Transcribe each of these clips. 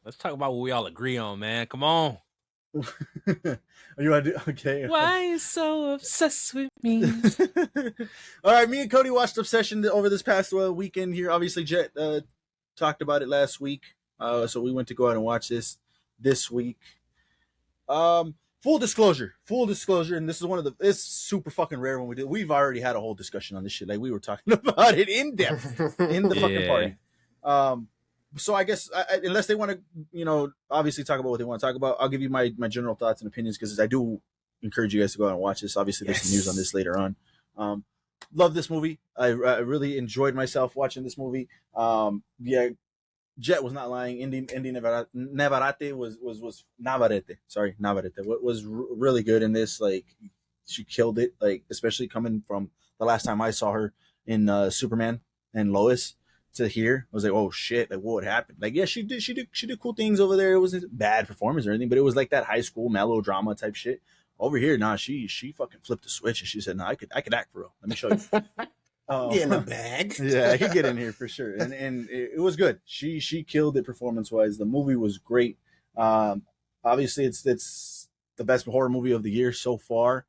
Let's talk about what we all agree on, man. Come on. You want to do? Okay. Why are you so obsessed with me? All right, me and Cody watched Obsession over this past weekend here. Obviously, Jet talked about it last week, so we went to go out and watch this week. Full disclosure, and this is it's super fucking rare when we do. We've already had a whole discussion on this shit. Like we were talking about it in depth in the fucking party. So I guess unless they want to, obviously talk about what they want to talk about, I'll give you my general thoughts and opinions because I do encourage you guys to go out and watch this. Obviously, there's some news on this later on. Love this movie. I really enjoyed myself watching this movie. Yeah, Jet was not lying. Inde Navarrette was Navarrette was really good in this. Like she killed it. Like especially coming from the last time I saw her in Superman and Lois. To here, I was like, oh shit, like what happened? Like, yeah, she did cool things over there. It wasn't bad performance or anything, but it was like that high school melodrama type shit. Over here, nah, she fucking flipped the switch and she said, I could act for real. Let me show you. Get in the bag. Yeah, I could get in here for sure. And it was good. She killed it performance wise. The movie was great. Obviously it's the best horror movie of the year so far.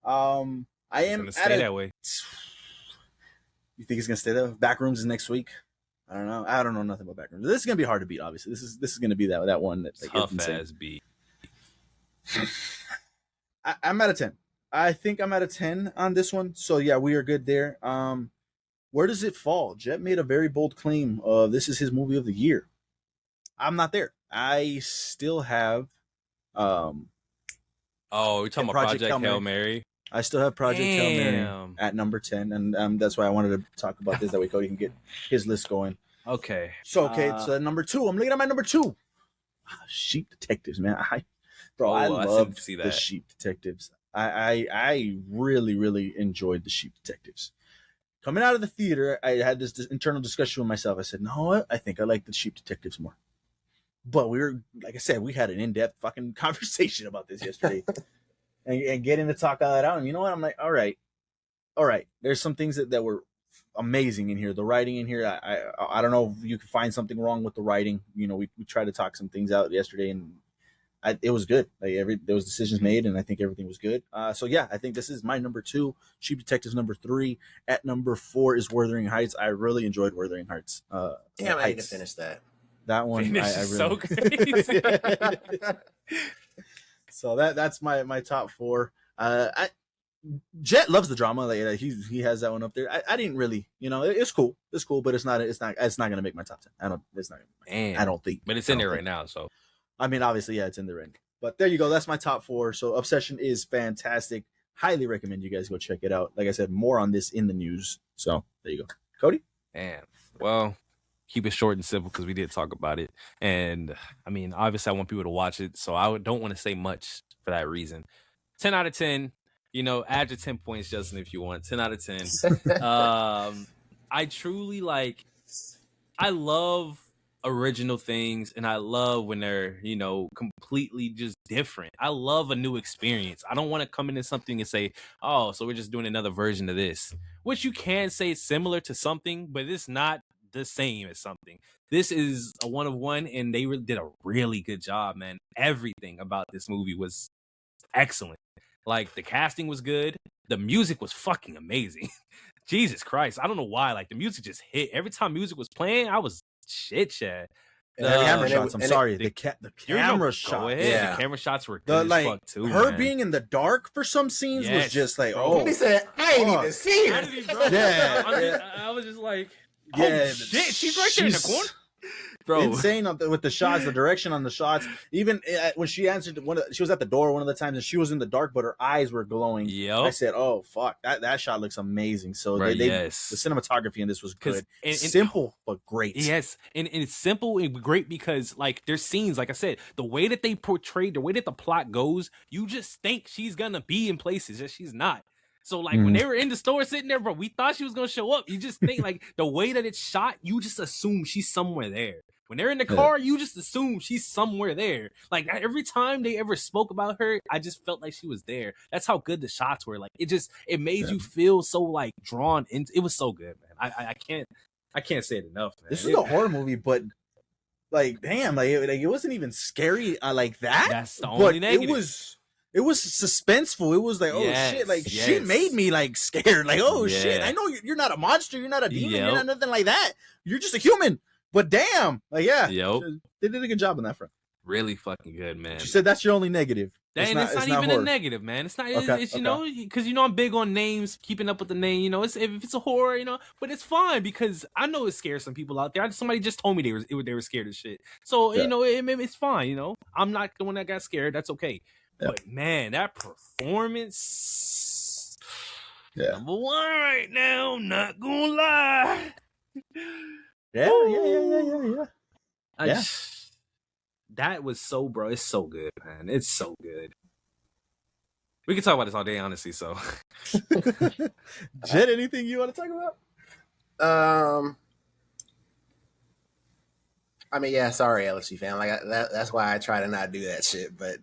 I am gonna stay that way. You think it's gonna stay there? Backrooms is next week. I don't know. I don't know nothing about Backrooms. This is gonna be hard to beat. Obviously, this is gonna be that one that like, tough as beat. I'm at a 10. I think I'm at a 10 on this one. So yeah, we are good there. Where does it fall? Jet made a very bold claim of this is his movie of the year. I'm not there. I still have. Oh, you're talking about Project Hail Mary. I still have Project Hail Mary at number 10, and that's why I wanted to talk about this. That way Cody can get his list going. Okay. So number 2. I'm looking at my number 2. Sheep Detectives, man. I love the Sheep Detectives. I really, really enjoyed the Sheep Detectives. Coming out of the theater, I had this internal discussion with myself. I said, no, what? I think I like the Sheep Detectives more. But we were, like I said, we had an in-depth fucking conversation about this yesterday. And getting to talk all that out. And you know what? I'm like, all right. There's some things that were amazing in here. The writing in here, I don't know if you could find something wrong with the writing. We tried to talk some things out yesterday, and it was good. Like there was decisions made, and I think everything was good. So yeah, I think this is my number 2. Sheep Detectives number 3. At number 4 is Wuthering Heights. I really enjoyed Wuthering Heights. Damn, I need to finish that. That one, I really so crazy. So that's my top 4. Jet loves the drama. Like he has that one up there. I didn't really, it's cool. It's cool, but it's not gonna make my top 10. I don't think. But it's in there right now. So I mean, obviously, yeah, it's in there. But there you go. That's my top 4. So Obsession is fantastic. Highly recommend you guys go check it out. Like I said, more on this in the news. So there you go, Cody. And well, keep it short and simple because we did talk about it. And I mean, obviously I want people to watch it. So I don't want to say much for that reason. 10 out of 10, add your 10 points, Justin, if you want. 10 out of 10. I truly I love original things, and I love when they're, completely just different. I love a new experience. I don't want to come into something and say, oh, so we're just doing another version of this, which you can say is similar to something, but it's not the same as something. This is a one of one, and they did a really good job, man. Everything about this movie was excellent. Like the casting was good, the music was fucking amazing. Jesus Christ, I don't know why. Like the music just hit every time music was playing. I was shit, Chad. The camera shots. I'm sorry. The camera shots. Yeah, the camera shots were good as fuck too. Her man. being in the dark for some scenes was just like, oh. He said, I ain't even seen her. Yeah, I was just like, yeah, shit, she's right there in the corner. Bro, insane with the shots, the direction on the shots. Even when she answered she was at the door one of the times, and she was in the dark, but her eyes were glowing. Yep. I said, "Oh fuck, that shot looks amazing." So right, the cinematography in this was good, and simple but great. Yes, and it's simple and great because like there's scenes, like I said, the way that they portrayed, the way that the plot goes, you just think she's gonna be in places that she's not. So like when they were in the store sitting there, bro, we thought she was gonna show up. You just think like the way that it's shot, you just assume she's somewhere there. When they're in the car, you just assume she's somewhere there. Like every time they ever spoke about her, I just felt like she was there. That's how good the shots were. Like it made you feel so like drawn into. It was so good, man. I can't say it enough, man. This is a horror movie, but like damn, like it wasn't even scary like that. That's the only negative. It was suspenseful. It was like, oh shit, like she made me like scared. Like, oh shit, I know you're not a monster, you're not a demon, you're not nothing like that. You're just a human. But damn, like they did a good job on that front. Really fucking good, man. She said that's your only negative. It's not even horror. A negative, man. It's not. It's you know, because I'm big on names, keeping up with the name. You know, if it's a horror, you know, but it's fine because I know it scares some people out there. Somebody just told me they were scared of shit. So you know, it's fine. You know, I'm not the one that got scared. That's okay. Yeah. But man, that performance, number one right now. Not gonna lie. Yeah. That was so, bro. It's so good, man. It's so good. We can talk about this all day, honestly. So, Jed, anything you want to talk about? I mean, yeah. Sorry, LSU fan. Like that's why I try to not do that shit. But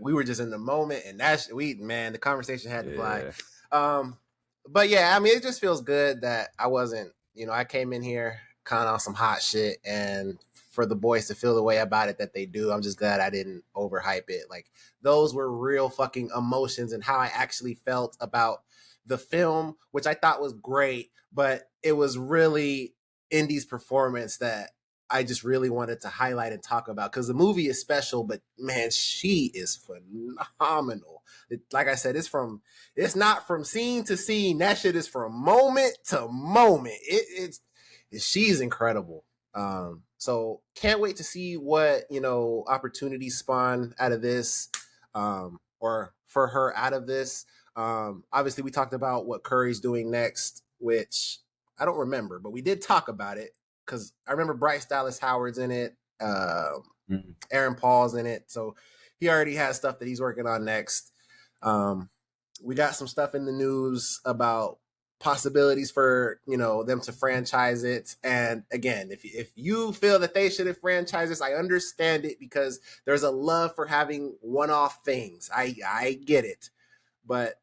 we were just in the moment, and the conversation had to fly. But yeah, I mean, it just feels good that I wasn't. You know, I came in here kind of on some hot shit, and for the boys to feel the way about it that they do, I'm just glad I didn't overhype it. Like, those were real fucking emotions and how I actually felt about the film, which I thought was great, but it was really Inde's performance that I just really wanted to highlight and talk about, because the movie is special, but man, she is phenomenal. Like I said, it's not from scene to scene. That shit is from moment to moment. She's incredible. So can't wait to see what, opportunities spawn out of this, or for her out of this. Obviously we talked about what Curry's doing next, which I don't remember, but we did talk about it because I remember Bryce Dallas Howard's in it. Aaron Paul's in it. So he already has stuff that he's working on next. We got some stuff in the news about possibilities for them to franchise it, and again, if you feel that they shouldn't franchise this, I understand it, because there's a love for having one-off things. I get it, but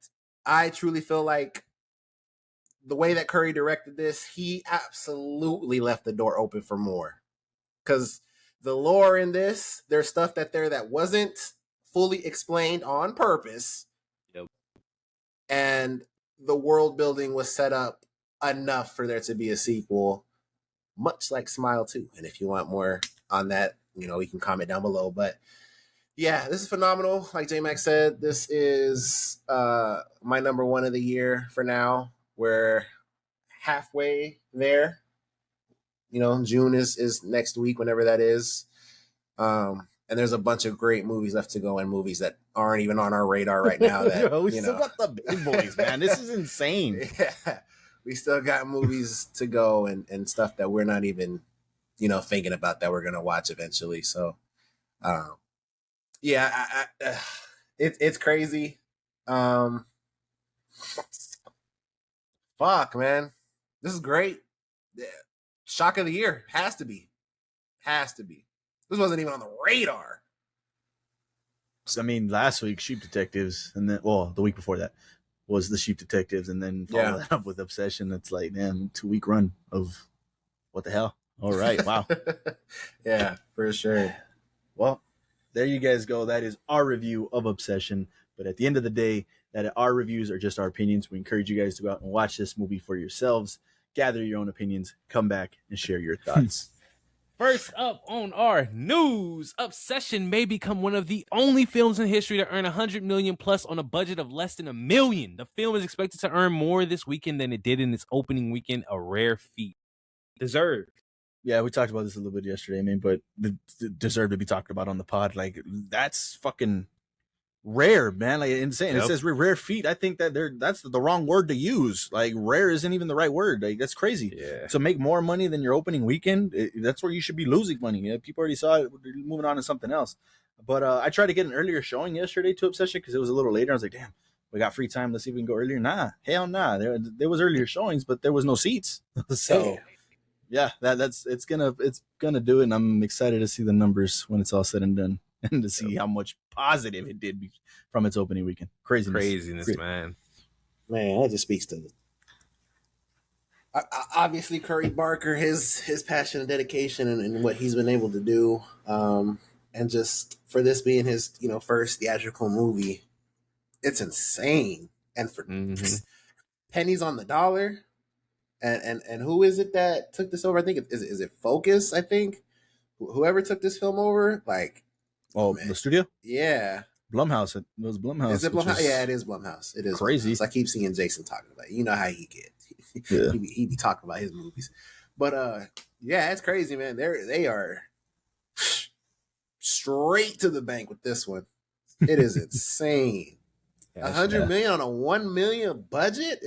I truly feel like the way that Curry directed this, he absolutely left the door open for more, because the lore in this, there's stuff that wasn't fully explained on purpose. And the world building was set up enough for there to be a sequel, much like Smile 2. And if you want more on that, you can comment down below. But yeah, this is phenomenal. Like J-Max said, this is my number one of the year for now. We're halfway there. June is next week, whenever that is. And there's a bunch of great movies left to go, and movies that aren't even on our radar right now. That we still got the big boys, man. This is insane. Yeah, we still got movies to go, and stuff that we're not even, thinking about that we're gonna watch eventually. So, yeah, it's crazy. Fuck, man, this is great. Shock of the year has to be. This wasn't even on the radar. I mean, last week, Sheep Detectives, and then, the week before that was the Sheep Detectives, and then follow that up with Obsession. That's like, man, 2-week run of what the hell? All right, wow. Yeah, for sure. Well, there you guys go. That is our review of Obsession. But at the end of the day, that our reviews are just our opinions. We encourage you guys to go out and watch this movie for yourselves, gather your own opinions, come back and share your thoughts. First up on our news, Obsession may become one of the only films in history to earn $100 million plus on a budget of less than $1 million. The film is expected to earn more this weekend than it did in its opening weekend, a rare feat. Deserved. Yeah, we talked about this a little bit yesterday, man, but deserved to be talked about on the pod. Like, that's fucking rare, man. Like, insane. Yep. It says rare feat. I think that's the wrong word to use. Like, rare isn't even the right word. Like, that's crazy. Yeah. To make more money than your opening weekend, that's where you should be losing money. Yeah, people already saw it. They're moving on to something else. But I tried to get an earlier showing yesterday to Obsession because it was a little later. I was like, damn, we got free time. Let's see if we can go earlier. Nah, hell nah. There was earlier showings, but there was no seats. So yeah, it's gonna do it. And I'm excited to see the numbers when it's all said and done, and to see how much positive it did from its opening weekend. Craziness, man. Man, that just speaks to Obviously Curry Barker, his passion and dedication and what he's been able to do, and just for this being his first theatrical movie, it's insane. And for pennies on the dollar, and who is it that took this over? I think is it Focus? I think whoever took this film over, like, man. The studio, yeah. Blumhouse. It was Blumhouse. Is it Blumhouse? Yeah, it is Blumhouse. It is crazy. Blumhouse. I keep seeing Jason talking about it. You know how he get. Yeah. he be talking about his movies. But yeah, it's crazy, man. They are straight to the bank with this one. It is insane. 100 million on a 1 million budget?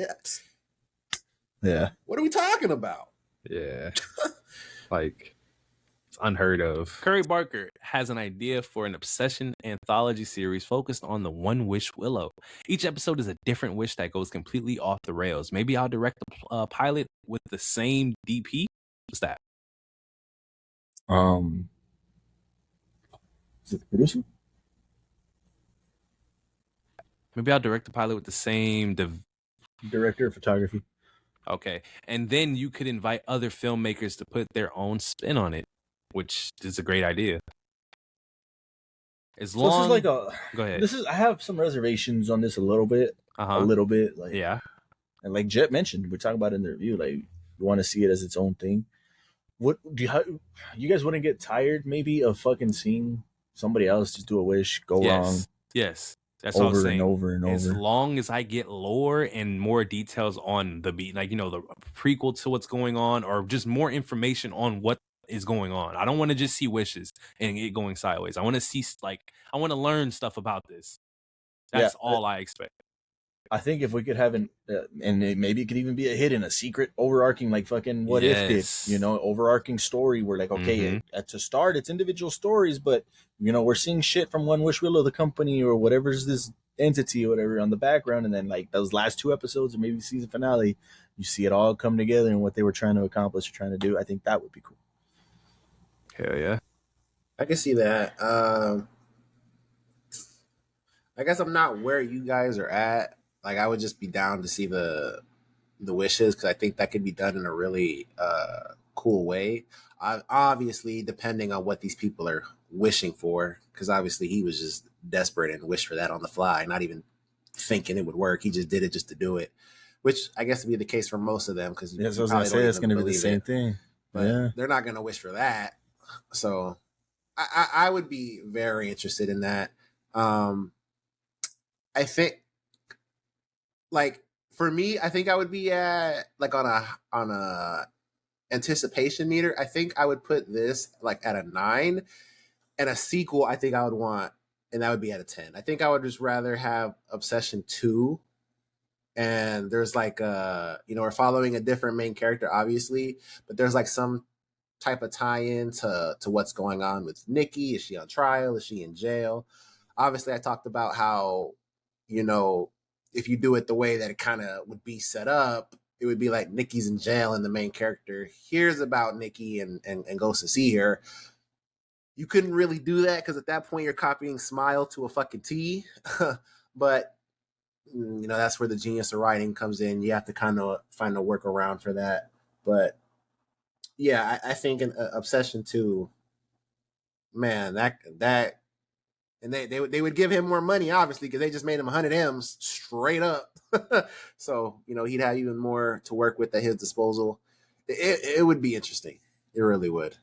Yeah. What are we talking about? Yeah. Like, it's unheard of. Curry Barker has an idea for an obsession anthology series focused on the one Wish Willow. Each episode is a different wish that goes completely off the rails. Maybe I'll direct a pilot with the same DP. What's that? Is it the producer? Maybe I'll direct the pilot with the same director of photography. Okay. And then you could invite other filmmakers to put their own spin on it, which is a great idea. As long, this is like a. Go ahead. I have some reservations on this a little bit. Uh-huh. A little bit, like, yeah. And like Jet mentioned, we're talking about it in the review. Like, you want to see it as its own thing. What do you guys wouldn't get tired maybe of fucking seeing somebody else just do a wish go wrong? Yes. That's what I'm saying. Over and over. As long as I get lore and more details on the beat, like, the prequel to what's going on, or just more information on what is going on. I don't want to just see wishes and it going sideways. I want to see, I want to learn stuff about this. That's all I expect. I think if we could have and maybe it could even be a hidden, a secret, overarching, like fucking What If did, overarching story where, like, okay, to start, it's individual stories, but we're seeing shit from One Wish Willow, the company, or whatever's this entity or whatever on the background, and then like those last 2 episodes or maybe season finale, you see it all come together and what they were trying to accomplish or trying to do. I think that would be cool. Hell yeah, I can see that. I guess I'm not where you guys are at. Like, I would just be down to see the wishes, because I think that could be done in a really cool way. Obviously, depending on what these people are wishing for, because obviously he was just desperate and wished for that on the fly, not even thinking it would work. He just did it just to do it, which I guess would be the case for most of them. Because I was gonna say it's gonna be the same thing, but they're not gonna wish for that. So I would be very interested in that. I think, like, for me, I think I would be at, like, on a anticipation meter. I think I would put this like at a 9, and a sequel I think I would want, and that would be at a 10. I think I would just rather have Obsession 2, and there's like we're following a different main character, obviously, but there's like some type of tie-in to what's going on with Nikki. Is she on trial? Is she in jail? Obviously, I talked about how, if you do it the way that it kind of would be set up, it would be like Nikki's in jail and the main character hears about Nikki and goes to see her. You couldn't really do that, because at that point you're copying Smile to a fucking T. But that's where the genius of writing comes in. You have to kind of find a workaround for that. But yeah, I think in Obsession 2, man, that and they would give him more money, obviously, because they just made him 100 M's straight up. So, he'd have even more to work with at his disposal. It would be interesting. It really would.